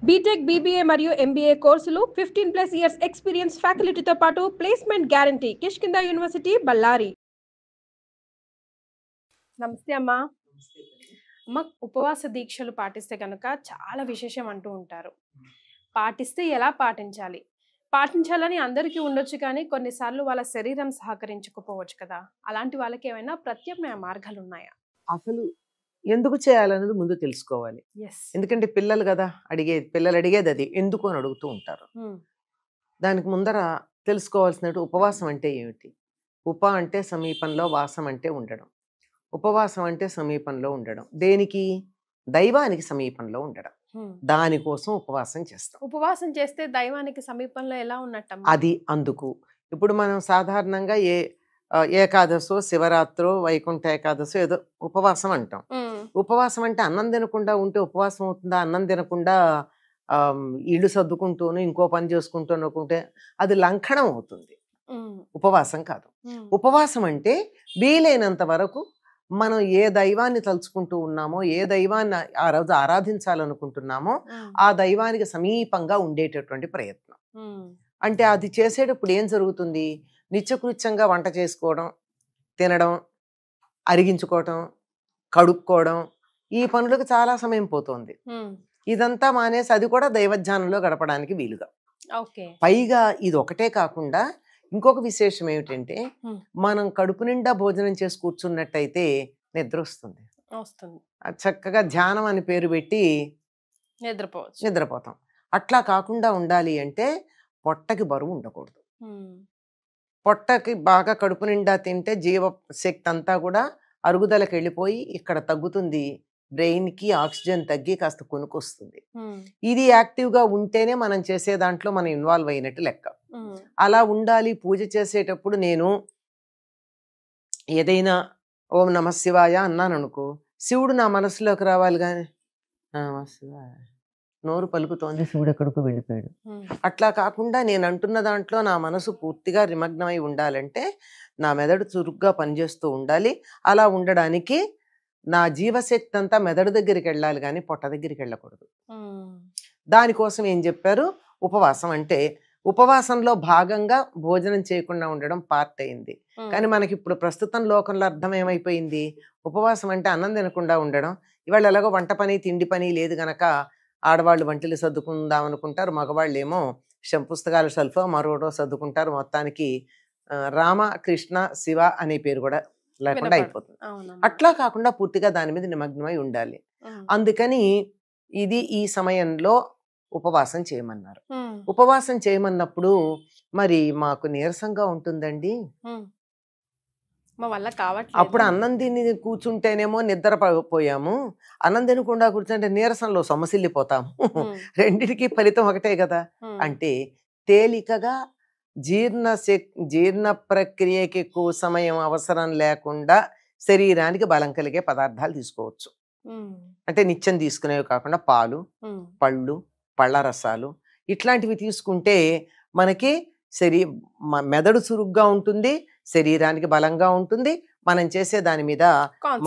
BTech, BBA మరియు MBA కోర్సులు 15+ years experience ఫ్యాకల్టీతో పాటు placement guarantee. Kishkinda university, Ballari. నమస్తే అమ్మా. అమ్మ, ఉపవాస దీక్షలు పాటిస్తే కనుక చాలా విశేషం అంటూ ఉంటారు. పాటిస్తే ఎలా పాటించాలి? పాటించాలని అందరికీ ఉండొచ్చు, కానీ కొన్నిసార్లు వాళ్ళ శరీరం సహకరించకపోవచ్చు కదా. అలాంటి వాళ్ళకి ఏమైనా ప్రత్యామ్నాయ మార్గాలు ఉన్నాయా? అసలు ఎందుకు చేయాలనేది ముందు తెలుసుకోవాలి. ఎస్. ఎందుకంటే పిల్లలు కదా అడిగేది, పిల్లలు అడిగేది అది ఎందుకు అని అడుగుతూ ఉంటారు. దానికి ముందర తెలుసుకోవాల్సినట్టు ఉపవాసం అంటే ఏమిటి? ఉప అంటే సమీపంలో, వాసం అంటే ఉండడం. ఉపవాసం అంటే సమీపంలో ఉండడం. దేనికి? దైవానికి సమీపంలో ఉండడం. దానికోసం ఉపవాసం చేస్తాం. ఉపవాసం చేస్తే దైవానికి సమీపంలో ఎలా ఉన్నట్టమ్మా? అది అందుకు ఇప్పుడు మనం సాధారణంగా ఏకాదశో, శివరాత్రో, వైకుంఠ ఏకాదశో ఏదో ఉపవాసం అంటాం. ఉపవాసం అంటే అన్నం తినకుండా ఉంటే ఉపవాసం అవుతుందా? అన్నం తినకుండా ఇల్లు సర్దుకుంటూను ఇంకో పని చేసుకుంటూ అనుకుంటే అది లంఘనం అవుతుంది. ఉపవాసం కాదు. ఉపవాసం అంటే వీలైనంత వరకు మనం ఏ దైవాన్ని తలుచుకుంటూ ఉన్నామో, ఏ దైవాన్ని ఆ రోజు ఆరాధించాలనుకుంటున్నామో ఆ దైవానికి సమీపంగా ఉండేటటువంటి ప్రయత్నం. అంటే అది చేసేటప్పుడు ఏం జరుగుతుంది? నిత్యకృత్యంగా వంట చేసుకోవడం, తినడం, అరిగించుకోవడం, కడుక్కోవడం, ఈ పనులకు చాలా సమయం పోతుంది. ఇదంతా మానేసి అది కూడా దైవధ్యానంలో గడపడానికి వీలుగా. పైగా ఇది ఒకటే కాకుండా ఇంకొక విశేషం ఏమిటంటే, మనం కడుపు నిండా భోజనం చేసి కూర్చున్నట్టయితే నిద్ర వస్తుంది. చక్కగా ధ్యానం అని పేరు పెట్టి నిద్రపోతాం. అట్లా కాకుండా ఉండాలి అంటే పొట్టకి బరువు ఉండకూడదు. పొట్టకి బాగా కడుపు నిండా తింటే జీవశక్తి అంతా కూడా అరుగుదలకు వెళ్ళిపోయి ఇక్కడ తగ్గుతుంది. బ్రెయిన్కి ఆక్సిజన్ తగ్గి కాస్త కొనుక్కొస్తుంది. ఇది యాక్టివ్గా ఉంటేనే మనం చేసే దాంట్లో మనం ఇన్వాల్వ్ అయినట్టు లెక్క. అలా ఉండాలి. పూజ చేసేటప్పుడు నేను ఏదైనా ఓం నమ శివాయ అన్నాను అనుకో, శివుడు నా మనసులోకి రావాలి. కానీ నమ శివాయ నోరు పలుకుతోంది, శివుడు ఎక్కడికో వెళ్ళిపోయాడు. అట్లా కాకుండా నేను అంటున్న దాంట్లో నా మనసు పూర్తిగా నిమగ్నమై ఉండాలంటే నా మెదడు చురుగ్గా పనిచేస్తూ ఉండాలి. అలా ఉండడానికి నా జీవశక్తి అంతా మెదడు దగ్గరికి వెళ్ళాలి, కానీ పొట్ట దగ్గరికి వెళ్ళకూడదు. దానికోసం ఏం చెప్పారు? ఉపవాసం అంటే ఉపవాసంలో భాగంగా భోజనం చేయకుండా ఉండడం పార్ట్ అయింది. కానీ మనకి ఇప్పుడు ప్రస్తుతం లోకంలో అర్థం ఏమైపోయింది? ఉపవాసం అంటే అన్నం తినకుండా ఉండడం. ఇవాళ ఎలాగో వంట పని తిండి పని లేదు గనక ఆడవాళ్ళు వంటలు సర్దుకుందాం అనుకుంటారు, మగవాళ్ళు ఏమో పుస్తకాలు షెల్ఫో మరోటో సర్దుకుంటారు. మొత్తానికి రామ, కృష్ణ, శివ అనే పేరు కూడా లేకుండా అయిపోతుంది. అట్లా కాకుండా పూర్తిగా దాని మీద నిమగ్నమై ఉండాలి. అందుకని ఇది ఈ సమయంలో ఉపవాసం చేయమన్నారు. ఉపవాసం చేయమన్నప్పుడు మరి మాకు నీరసంగా ఉంటుందండి, అప్పుడు అన్నం తిని కూర్చుంటేనేమో నిద్రపోయాము, అన్నం తినకుండా కూర్చుంటే నీరసంలో సొమ్మసిల్లిపోతాము, రెండిటికి ఫలితం ఒకటే కదా అంటే తేలికగా జీర్ణ ప్రక్రియకి ఎక్కువ సమయం అవసరం లేకుండా శరీరానికి బలం కలిగే పదార్థాలు తీసుకోవచ్చు. అంటే నిత్యం తీసుకునేవి కాకుండా పాలు, పళ్ళు, పళ్ళ రసాలు ఇట్లాంటివి తీసుకుంటే మనకి మెదడు చురుగ్గా ఉంటుంది, శరీరానికి బలంగా ఉంటుంది, మనం చేసే దాని మీద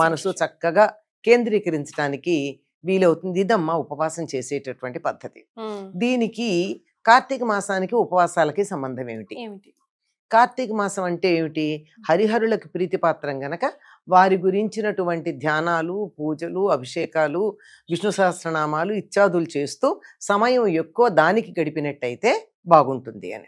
మనసు చక్కగా కేంద్రీకరించడానికి వీలవుతుంది. ఇదమ్మా ఉపవాసం చేసేటటువంటి పద్ధతి. దీనికి కార్తీక మాసానికి ఉపవాసాలకి సంబంధం ఏమిటి? కార్తీక మాసం అంటే ఏమిటి? హరిహరులకు ప్రీతిపాత్రం గనక వారి గురించినటువంటి ధ్యానాలు, పూజలు, అభిషేకాలు, విష్ణు సహస్రనామాలు ఇత్యాదులు చేస్తూ సమయం ఎక్కువ దానికి గడిపినట్టయితే బాగుంటుంది అని.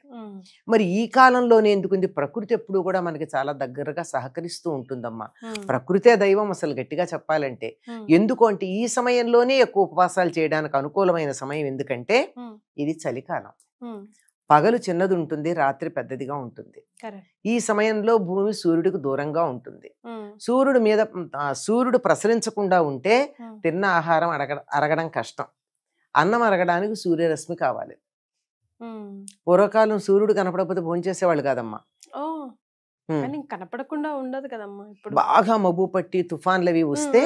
మరి ఈ కాలంలోనే ఎందుకుంది? ప్రకృతి ఎప్పుడు కూడా మనకి చాలా దగ్గరగా సహకరిస్తూ ఉంటుందమ్మా. ప్రకృతే దైవం అసలు గట్టిగా చెప్పాలంటే. ఎందుకు అంటే ఈ సమయంలోనే ఎక్కువ ఉపవాసాలు చేయడానికి అనుకూలమైన సమయం. ఎందుకంటే ఇది చలికాలం, పగలు చిన్నది ఉంటుంది, రాత్రి పెద్దదిగా ఉంటుంది. ఈ సమయంలో భూమి సూర్యుడికి దూరంగా ఉంటుంది. సూర్యుడు ప్రసరించకుండా ఉంటే తిన్న ఆహారం అరగడం కష్టం. అన్నం అరగడానికి సూర్యరశ్మి కావాలి. పూర్వకాలం సూర్యుడు కనపడకపోతే భోంచేసేవాళ్ళు కాదమ్మా. కనపడకుండా ఉండదు కదమ్మా. బాగా మబ్బు పట్టి తుఫాన్లు అవి వస్తే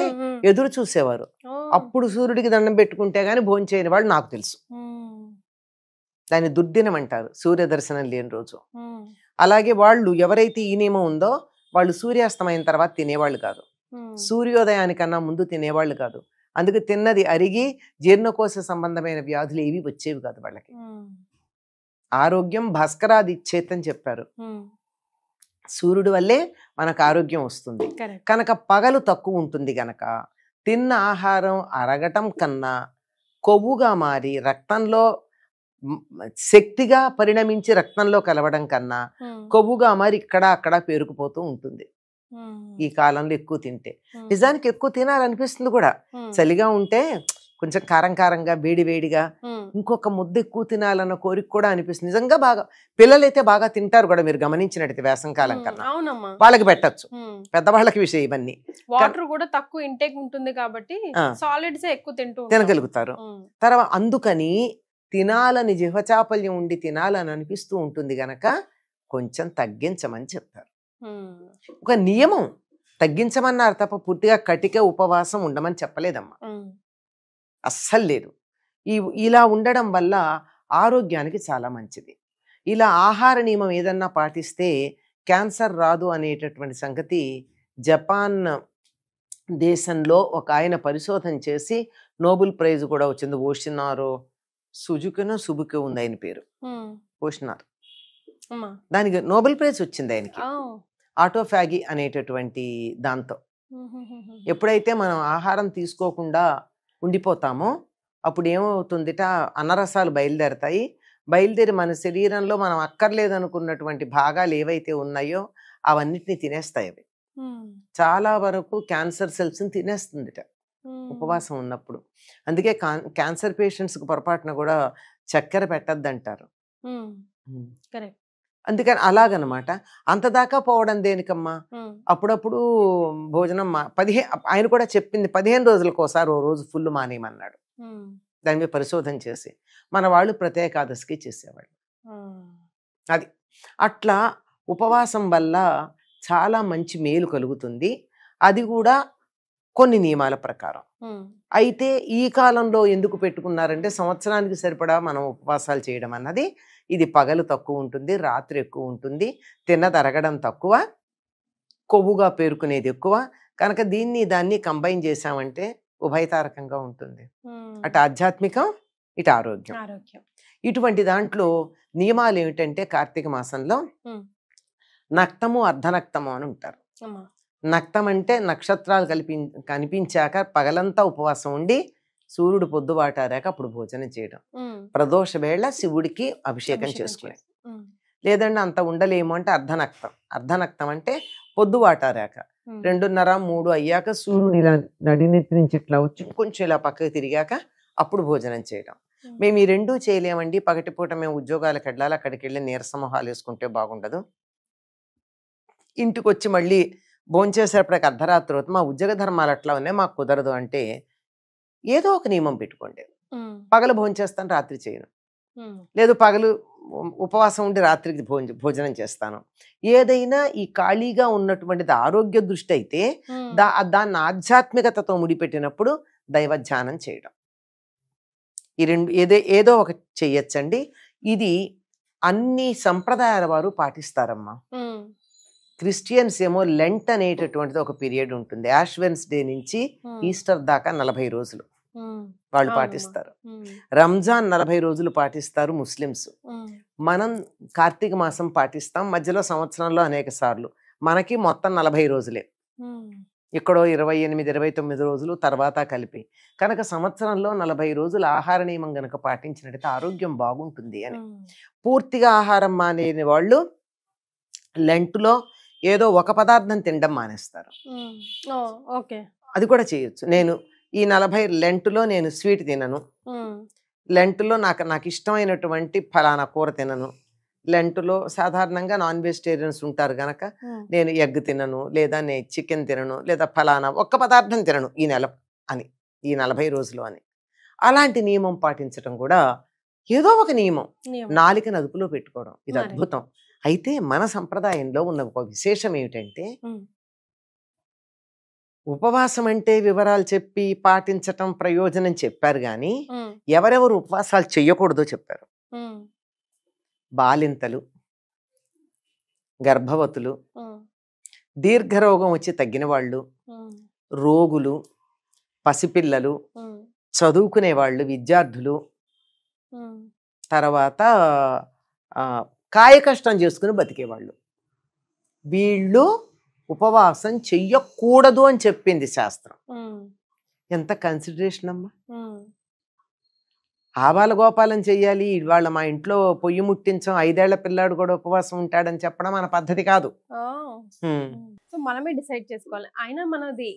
ఎదురు చూసేవారు. అప్పుడు సూర్యుడికి దండం పెట్టుకుంటే గానీ భోంచేయని వాళ్ళు నాకు తెలుసు. దాన్ని దుర్దినం అంటారు, సూర్య దర్శనం లేని రోజు. అలాగే వాళ్ళు ఎవరైతే ఈ నియమం ఉందో వాళ్ళు సూర్యాస్తమైన తర్వాత తినేవాళ్ళు కాదు, సూర్యోదయానికన్నా ముందు తినేవాళ్ళు కాదు. అందుకు తిన్నది అరిగి జీర్ణకోశ సంబంధమైన వ్యాధులు ఏవి వచ్చేవి కాదు వాళ్ళకి. ఆరోగ్యం భాస్కరాది ఇచ్చేతని చెప్పారు. సూర్యుడి వల్లే మనకు ఆరోగ్యం వస్తుంది. కనుక పగలు తక్కువ ఉంటుంది గనక తిన్న ఆహారం అరగటం కన్నా కొవ్వుగా మారి రక్తంలో శక్తిగా పరిణమించి రక్తంలో కలవడం కన్నా కొవ్వుగా మారి ఇక్కడ అక్కడ పేరుకుపోతూ ఉంటుంది ఈ కాలంలో ఎక్కువ తింటే. నిజానికి ఎక్కువ తినాలనిపిస్తుంది కూడా. చలిగా ఉంటే కొంచెం కారం కారంగా వేడి వేడిగా ఇంకొక ముద్ద ఎక్కువ తినాలన్న కోరిక కూడా అనిపిస్తుంది. నిజంగా బాగా పిల్లలైతే బాగా తింటారు కూడా, మీరు గమనించినట్టు వేసంకాలం కన్నా వాళ్ళకి పెట్టచ్చు. పెద్దవాళ్ళకి విషయం ఇవన్నీ. వాటర్ కూడా తక్కువ ఇంటేక్ ఉంటుంది కాబట్టి సాలిడ్స్ ఎక్కువ తినగలుగుతారు. తర్వాత అందుకని తినాలని జిహ్వచాపల్యం ఉండి తినాలని అనిపిస్తూ ఉంటుంది గనక కొంచెం తగ్గించమని చెప్తారు. ఒక నియమం తగ్గించమన్నారు తప్ప పూర్తిగా కటిక ఉపవాసం ఉండమని చెప్పలేదమ్మా, అస్సలు లేదు. ఇలా ఉండడం వల్ల ఆరోగ్యానికి చాలా మంచిది. ఇలా ఆహార నియమం ఏదన్నా పాటిస్తే క్యాన్సర్ రాదు అనేటటువంటి సంగతి జపాన్ దేశంలో ఒక ఆయన పరిశోధన చేసి నోబెల్ ప్రైజ్ కూడా వచ్చింది. ఓషినారో సుజుకినో సుబుకి ఉంది ఆయన పేరు, ఓషినార్. దానికి నోబెల్ ప్రైజ్ వచ్చింది ఆయనకి, ఆటోఫాగి అనేటటువంటి దాంతో. ఎప్పుడైతే మనం ఆహారం తీసుకోకుండా ఉండిపోతామో అప్పుడు ఏమవుతుందిట, అన్నరసాలు బయలుదేరతాయి. బయలుదేరి మన శరీరంలో మనం అక్కర్లేదనుకున్నటువంటి భాగాలు ఏవైతే ఉన్నాయో అవన్నిటిని తినేస్తాయి. అవి చాలా వరకు క్యాన్సర్ సెల్స్ని తినేస్తుందిట ఉపవాసం ఉన్నప్పుడు. అందుకే క్యాన్సర్ పేషెంట్స్కి పొరపాటున కూడా చక్కెర పెట్టద్దంటారు. అందుకని అలాగనమాట. అంతదాకా పోవడం దేనికమ్మా, అప్పుడప్పుడు భోజనం ఆయన కూడా చెప్పింది 15 రోజులకు ఒకసారి ఓ రోజు ఫుల్ మానేయమన్నాడు. దాని మీద పరిశోధన చేసి మన వాళ్ళు ప్రత్యేకాదశికి చేసేవాళ్ళు. అది అట్లా ఉపవాసం వల్ల చాలా మంచి మేలు కలుగుతుంది. అది కూడా కొన్ని నియమాల ప్రకారం. అయితే ఈ కాలంలో ఎందుకు పెట్టుకున్నారంటే సంవత్సరానికి సరిపడా మనం ఉపవాసాలు చేయడం అన్నది. ఇది పగలు తక్కువ ఉంటుంది, రాత్రి ఎక్కువ ఉంటుంది, తిన్నది అరగడం తక్కువ, కొవ్వుగా పేరుకునేది ఎక్కువ. కనుక దాన్ని కంబైన్ చేసామంటే ఉభయతారకంగా ఉంటుంది. అటు ఆధ్యాత్మికం, ఇటు ఆరోగ్యం. ఇటువంటి దాంట్లో నియమాలు ఏమిటంటే కార్తీక మాసంలో నక్తము అర్ధనక్తము అని ఉంటారు. నక్తం అంటే నక్షత్రాలు కనిపించాక పగలంతా ఉపవాసం ఉండి సూర్యుడు పొద్దుబాటారాక అప్పుడు భోజనం చేయడం. ప్రదోష వేళ శివుడికి అభిషేకం చేసుకునే. లేదంటే అంత ఉండలేము అంటే అర్ధనక్తం. అర్ధనక్తం అంటే పొద్దుబాటారాక 2:30, 3 అయ్యాక సూర్యుడు ఇలా నడినెత్తి నుంచి ఇట్లా వచ్చి కొంచెం ఇలా పక్కకి తిరిగాక అప్పుడు భోజనం చేయడం. మేము ఈ రెండూ చేయలేమండి, పగటిపూట మేము ఉద్యోగాలకు వెళ్ళాలి, అక్కడికి వెళ్ళి నీరసమొహాలు వేసుకుంటే బాగుండదు, ఇంటికి వచ్చి మళ్ళీ భోంచేసేపటికి అర్ధరాత్రి అవుతుంది, మా ఉద్యోగ ధర్మాలు అట్లా ఉన్నాయి, మాకు కుదరదు అంటే ఏదో ఒక నియమం పెట్టుకోండి. పగలు భోంచేస్తాను, రాత్రి చేయను. లేదు పగలు ఉపవాసం ఉండి రాత్రికి భోజనం చేస్తాను. ఏదైనా ఈ ఖాళీగా ఉన్నటువంటిది ఆరోగ్య దృష్టి అయితే దాన్ని ఆధ్యాత్మికతతో ముడిపెట్టినప్పుడు దైవ ధ్యానం చేయడం. ఈ రెండు ఏదో ఒకటి చెయ్యొచ్చండి. ఇది అన్ని సంప్రదాయాల వారు పాటిస్తారమ్మా. క్రిస్టియన్స్ ఏమో లెంట్ అనేటటువంటిది ఒక పీరియడ్ ఉంటుంది. యాష్ వెన్స్డే నుంచి ఈస్టర్ దాకా 40 రోజులు వాళ్ళు పాటిస్తారు. రంజాన్ 40 రోజులు పాటిస్తారు ముస్లిమ్స్. మనం కార్తీక మాసం పాటిస్తాం, మధ్యలో సంవత్సరంలో అనేక సార్లు. మనకి మొత్తం 40 రోజులే, ఇక్కడో 28, 29 రోజులు తర్వాత కలిపి. కనుక సంవత్సరంలో 40 రోజులు ఆహార నియమం గనక పాటించినట్టయితే ఆరోగ్యం బాగుంటుంది అని. పూర్తిగా ఆహారం మానేని వాళ్ళు లెంట్లో ఏదో ఒక పదార్థం తినడం మానేస్తారు. అది కూడా చేయొచ్చు. నేను ఈ 40 లెంట్లో నేను స్వీట్ తినను, లెంట్లో నాకు ఇష్టమైనటువంటి ఫలానా కూర తినను, లెంట్లో సాధారణంగా నాన్ వెజిటేరియన్స్ ఉంటారు కనుక నేను ఎగ్ తినను, లేదా నేను చికెన్ తినను, లేదా ఫలానా ఒక్క పదార్థం తినను ఈ నెల అని, ఈ 40 రోజులు అని. అలాంటి నియమం పాటించడం కూడా ఏదో ఒక నియమం, నాలికను అదుపులో పెట్టుకోవడం, ఇది అద్భుతం. అయితే మన సంప్రదాయంలో ఉన్న ఒక విశేషం ఏమిటంటే ఉపవాసం అంటే వివరాలు చెప్పి పాటించటం ప్రయోజనం చెప్పారు కానీ ఎవరెవరు ఉపవాసాలు చెయ్యకూడదో చెప్పారు. బాలింతలు, గర్భవతులు, దీర్ఘరోగం వచ్చి తగ్గిన వాళ్ళు, రోగులు, పసిపిల్లలు, చదువుకునే వాళ్ళు, విద్యార్థులు, తర్వాత కాయ కష్టం చేసుకుని బతికేవాళ్ళు, వీళ్ళు ఉపవాసం చెయ్యకూడదు అని చెప్పింది శాస్త్రం. ఎంత కన్సిడరేషన్ అమ్మా. ఆబాల గోపాలం చెయ్యాలి, ఇవాళ మా ఇంట్లో పొయ్యి ముట్టించాం 5 ఏళ్ల పిల్లాడు కూడా ఉపవాసం ఉంటాడని చెప్పడం మన పద్ధతి కాదు. సో మనమే డిసైడ్ చేసుకోవాలి. అయినా మనది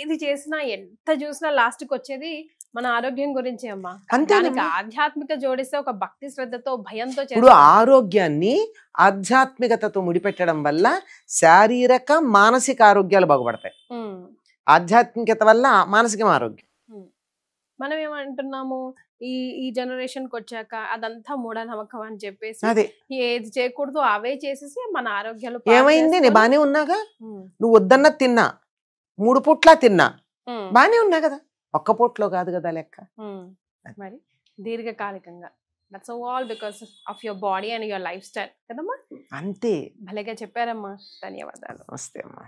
ఏది చేసినా ఎంత చూసినా లాస్ట్కి వచ్చేది మన ఆరోగ్యం గురించి అమ్మా. దానికి ఆధ్యాత్మిక జోడిస్తే ఒక భక్తి శ్రద్ధతో భయంతో ఇప్పుడు ఆరోగ్యాన్ని ఆధ్యాత్మికతతో ముడిపెట్టడం వల్ల శారీరక మానసిక ఆరోగ్యాలు బాగుపడతాయి. ఆధ్యాత్మికత వల్ల మానసిక ఆరోగ్యం. మనం ఏమంటున్నాము, ఈ జనరేషన్ కి వచ్చాక అదంతా మూఢనమ్మకం అని చెప్పేసి ఏది చేయకూడదు అవే చేసేసి మన ఆరోగ్యాలు ఏమైంది. నేను బానే ఉన్నాగా, నువ్వు వద్దన్న తిన్నా, 3 పూట్లా తిన్నా, బానే ఉన్నా కదా, ఒక్క పూట్లో కాదు కదా లెక్క. మరి దీర్ఘకాలికంగా that's all because of your body and your life style కదమ్మా. అంతే. భలేగా చెప్పారమ్మా, ధన్యవాదాలు. నమస్తే అమ్మా.